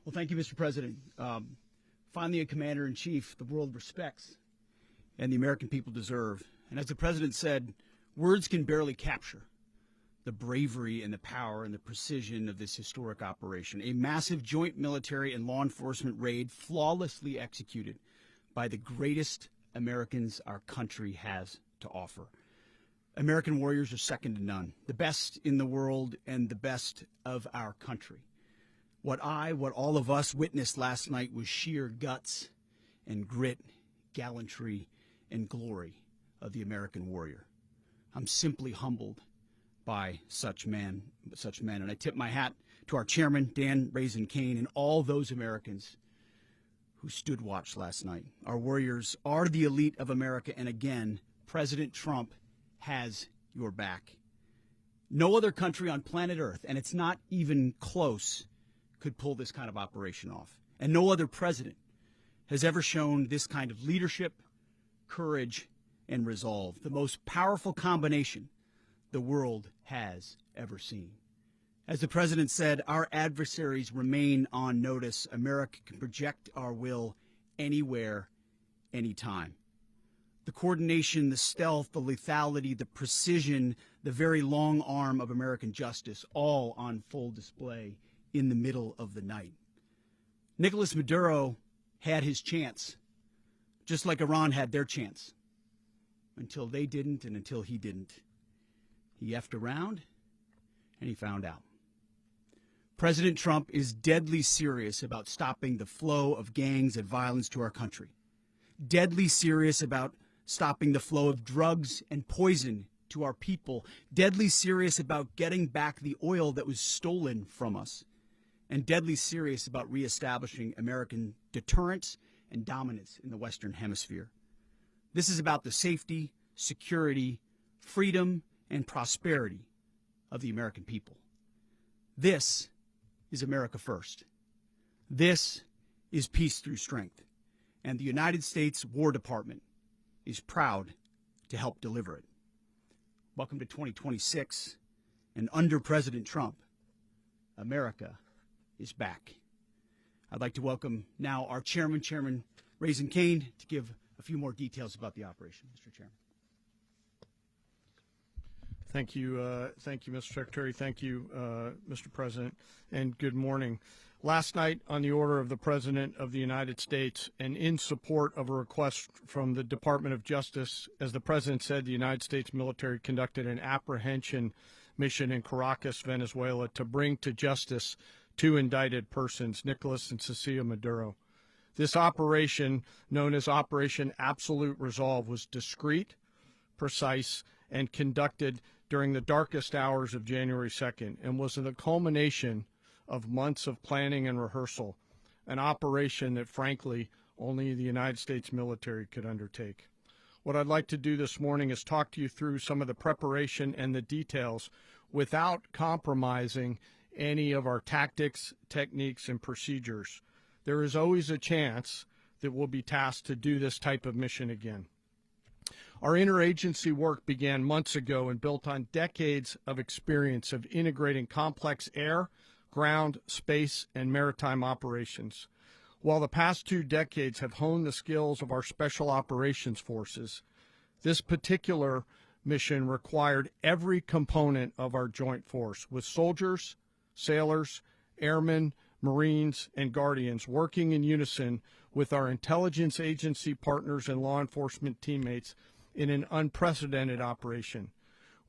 Well, thank you, Mr. President. Finally, a commander-in-chief the world respects and the American people deserve. And as the president said, words can barely capture the bravery and the power and the precision of this historic operation. A massive joint military and law enforcement raid flawlessly executed by the greatest Americans our country has to offer. American warriors are second to none, the best in the world and the best of our country. What all of us witnessed last night was sheer guts and grit, gallantry, and glory of the American warrior. I'm simply humbled by such men. And I tip my hat to our chairman, Dan Raisin Kane, and all those Americans who stood watch last night. Our warriors are the elite of America, and again, President Trump has your back. No other country on planet Earth, and it's not even close, could pull this kind of operation off. And no other president has ever shown this kind of leadership, courage, and resolve, the most powerful combination the world has ever seen. As the president said, our adversaries remain on notice. America can project our will anywhere, anytime. The coordination, the stealth, the lethality, the precision, the very long arm of American justice, all on full display in the middle of the night. Nicolas Maduro had his chance, just like Iran had their chance, until they didn't and until he didn't. He effed around and he found out. President Trump is deadly serious about stopping the flow of gangs and violence to our country, deadly serious about stopping the flow of drugs and poison to our people, deadly serious about getting back the oil that was stolen from us, and deadly serious about reestablishing American deterrence and dominance in the Western Hemisphere. This is about the safety, security, freedom, and prosperity of the American people. This is America first. This is peace through strength. And the United States War Department is proud to help deliver it. Welcome to 2026. And under President Trump, America is back. I'd like to welcome now our chairman, Chairman Raisin Kane, to give a few more details about the operation. Mr. Chairman. Thank you, Mr. Secretary. Thank you, Mr. President, and good morning. Last night, on the order of the President of the United States and in support of a request from the Department of Justice, as the President said, the United States military conducted an apprehension mission in Caracas, Venezuela, to bring to justice two indicted persons, Nicolas and Cecilia Maduro. This operation, known as Operation Absolute Resolve, was discreet, precise, and conducted during the darkest hours of January 2nd and was the culmination of months of planning and rehearsal, an operation that, frankly, only the United States military could undertake. What I'd like to do this morning is talk to you through some of the preparation and the details without compromising any of our tactics, techniques, and procedures. There is always a chance that we'll be tasked to do this type of mission again. Our interagency work began months ago and built on decades of experience of integrating complex air, ground, space, and maritime operations. While the past 2 decades have honed the skills of our special operations forces, this particular mission required every component of our joint force, with soldiers, sailors, airmen, Marines, and Guardians working in unison with our intelligence agency partners and law enforcement teammates in an unprecedented operation.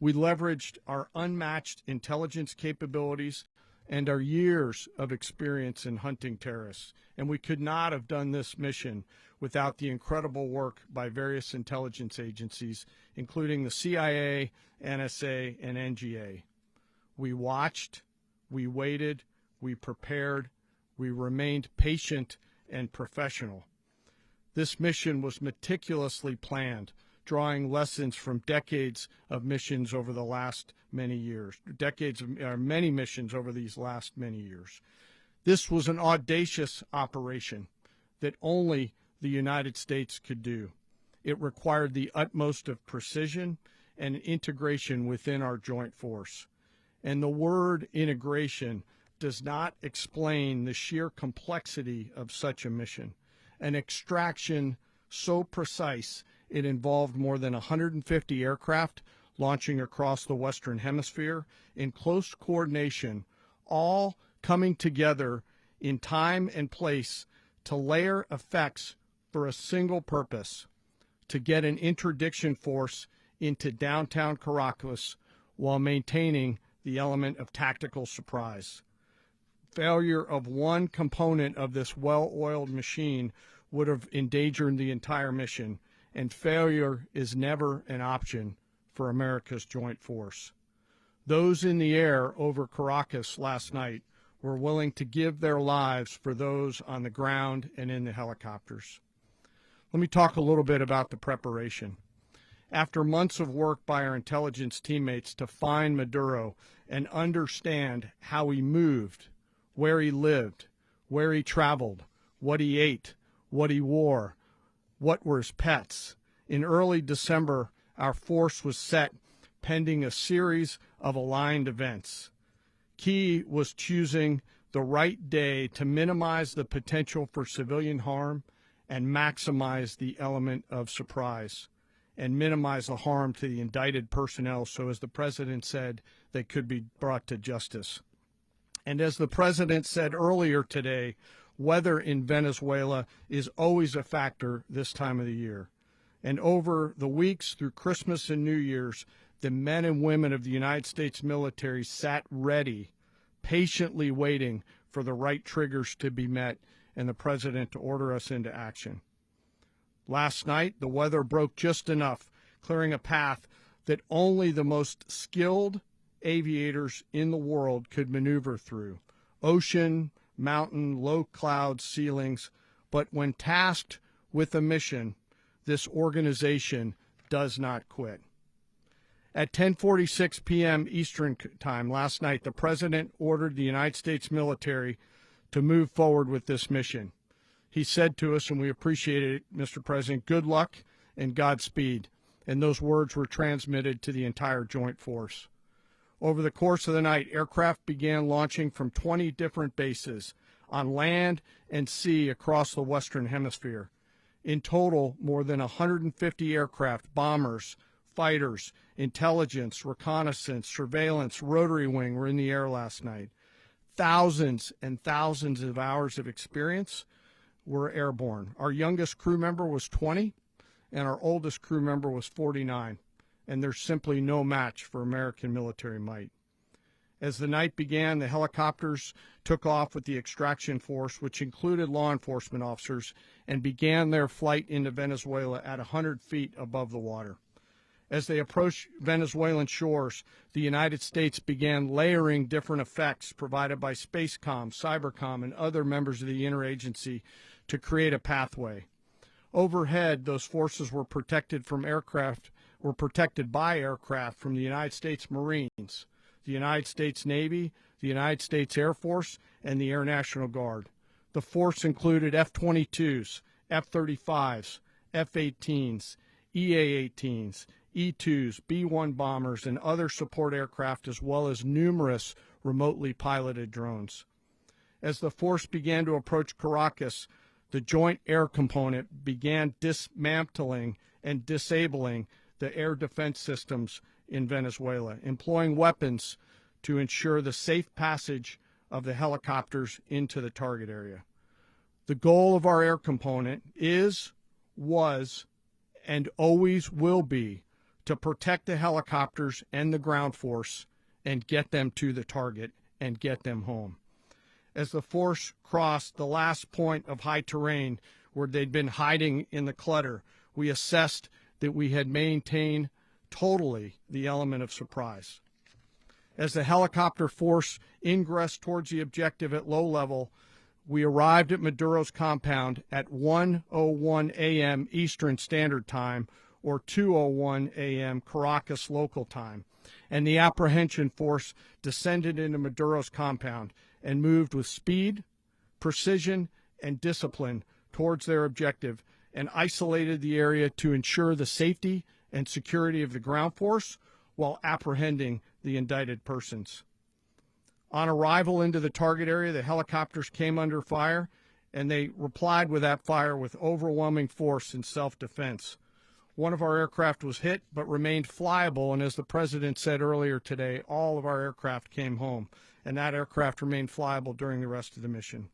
We leveraged our unmatched intelligence capabilities and our years of experience in hunting terrorists, and we could not have done this mission without the incredible work by various intelligence agencies, including the CIA, NSA, and NGA. We watched, we waited, we prepared, we remained patient and professional. This mission was meticulously planned, drawing lessons from decades of missions over the last many years, many missions over these last many years. This was an audacious operation that only the United States could do. It required the utmost of precision and integration within our joint force. And the word integration does not explain the sheer complexity of such a mission. An extraction so precise it involved more than 150 aircraft launching across the Western Hemisphere in close coordination, all coming together in time and place to layer effects for a single purpose: to get an interdiction force into downtown Caracas while maintaining the element of tactical surprise. Failure of one component of this well-oiled machine would have endangered the entire mission, and failure is never an option for America's joint force. Those in the air over Caracas last night were willing to give their lives for those on the ground and in the helicopters. Let me talk a little bit about the preparation. After months of work by our intelligence teammates to find Maduro and understand how he moved, where he lived, where he traveled, what he ate, what he wore, what were his pets, in early December, our force was set pending a series of aligned events. Key was choosing the right day to minimize the potential for civilian harm and maximize the element of surprise, and minimize the harm to the indicted personnel so, as the president said, they could be brought to justice. And as the president said earlier today, weather in Venezuela is always a factor this time of the year. And over the weeks through Christmas and New Year's, the men and women of the United States military sat ready, patiently waiting for the right triggers to be met and the president to order us into action. Last night, the weather broke just enough, clearing a path that only the most skilled aviators in the world could maneuver through. Ocean, mountain, low cloud ceilings, but when tasked with a mission, this organization does not quit. At 10:46 p.m. Eastern Time last night, the president ordered the United States military to move forward with this mission. He said to us, and we appreciated it, Mr. President, good luck and Godspeed. And those words were transmitted to the entire joint force. Over the course of the night, aircraft began launching from 20 different bases on land and sea across the Western Hemisphere. In total, more than 150 aircraft, bombers, fighters, intelligence, reconnaissance, surveillance, rotary wing were in the air last night. Thousands and thousands of hours of experience were airborne. Our youngest crew member was 20, and our oldest crew member was 49, and there's simply no match for American military might. As the night began, the helicopters took off with the extraction force, which included law enforcement officers, and began their flight into Venezuela at 100 feet above the water. As they approached Venezuelan shores, the United States began layering different effects provided by Spacecom, Cybercom, and other members of the interagency to create a pathway. Overhead, those forces were protected by aircraft from the United States Marines, the United States Navy, the United States Air Force, and the Air National Guard. The force included F-22s, F-35s, F-18s, EA-18s, E-2s, B-1 bombers, and other support aircraft, as well as numerous remotely piloted drones. As the force began to approach Caracas, the Joint Air Component began dismantling and disabling the air defense systems in Venezuela, employing weapons to ensure the safe passage of the helicopters into the target area. The goal of our air component is, was, and always will be to protect the helicopters and the ground force and get them to the target and get them home. As the force crossed the last point of high terrain where they'd been hiding in the clutter, we assessed that we had maintained totally the element of surprise. As the helicopter force ingressed towards the objective at low level, we arrived at Maduro's compound at 1:01 a.m. Eastern Standard Time, or 2:01 a.m. Caracas local time, and the apprehension force descended into Maduro's compound and moved with speed, precision, and discipline towards their objective, and isolated the area to ensure the safety and security of the ground force while apprehending the indicted persons. On arrival into the target area, the helicopters came under fire, and they replied with that fire with overwhelming force in self-defense. One of our aircraft was hit but remained flyable, and as the President said earlier today, all of our aircraft came home, and that aircraft remained flyable during the rest of the mission.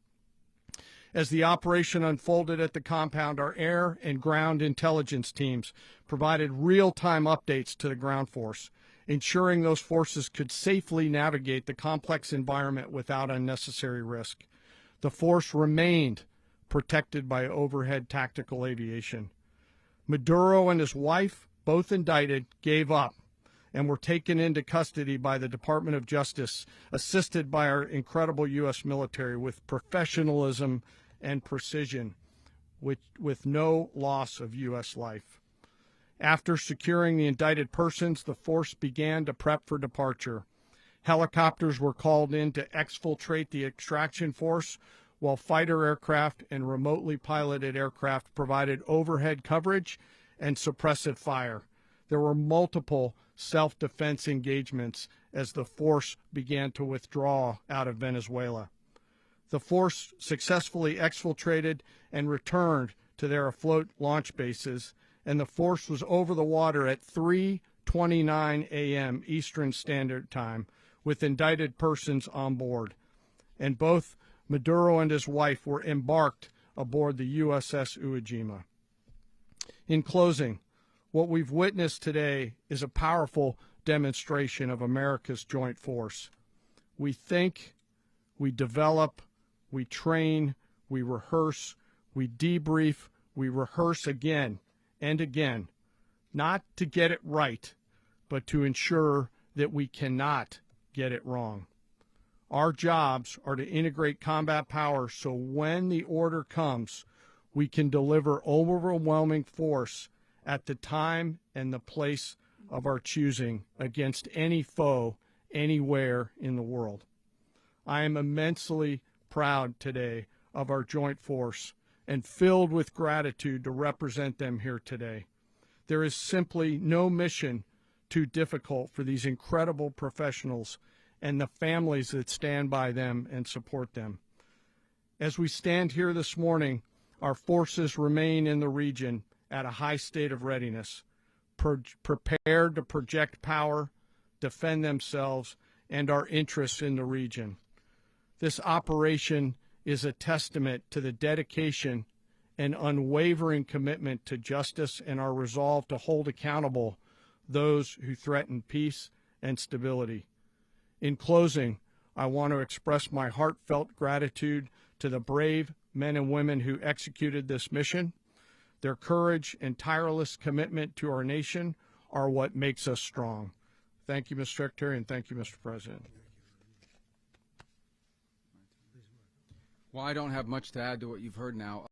As the operation unfolded at the compound, our air and ground intelligence teams provided real-time updates to the ground force, ensuring those forces could safely navigate the complex environment without unnecessary risk. The force remained protected by overhead tactical aviation. Maduro and his wife, both indicted, gave up and were taken into custody by the Department of Justice, assisted by our incredible U.S. military with professionalism and precision, with no loss of U.S. life. After securing the indicted persons, the force began to prep for departure. Helicopters were called in to exfiltrate the extraction force, while fighter aircraft and remotely piloted aircraft provided overhead coverage and suppressive fire. There were multiple self-defense engagements as the force began to withdraw out of Venezuela. The force successfully exfiltrated and returned to their afloat launch bases, and the force was over the water at 3:29 a.m. Eastern Standard Time with indicted persons on board, and both Maduro and his wife were embarked aboard the USS Iwo Jima. In closing, what we've witnessed today is a powerful demonstration of America's joint force. We think, we develop, we train, we rehearse, we debrief, we rehearse again and again, not to get it right, but to ensure that we cannot get it wrong. Our jobs are to integrate combat power so when the order comes, we can deliver overwhelming force at the time and the place of our choosing against any foe anywhere in the world. I am immensely proud today of our joint force and filled with gratitude to represent them here today. There is simply no mission too difficult for these incredible professionals and the families that stand by them and support them. As we stand here this morning, our forces remain in the region at a high state of readiness, prepared to project power, defend themselves, and our interests in the region. This operation is a testament to the dedication and unwavering commitment to justice and our resolve to hold accountable those who threaten peace and stability. In closing, I want to express my heartfelt gratitude to the brave men and women who executed this mission. Their courage and tireless commitment to our nation are what makes us strong. Thank you, Mr. Secretary, and thank you, Mr. President. Well, I don't have much to add to what you've heard now.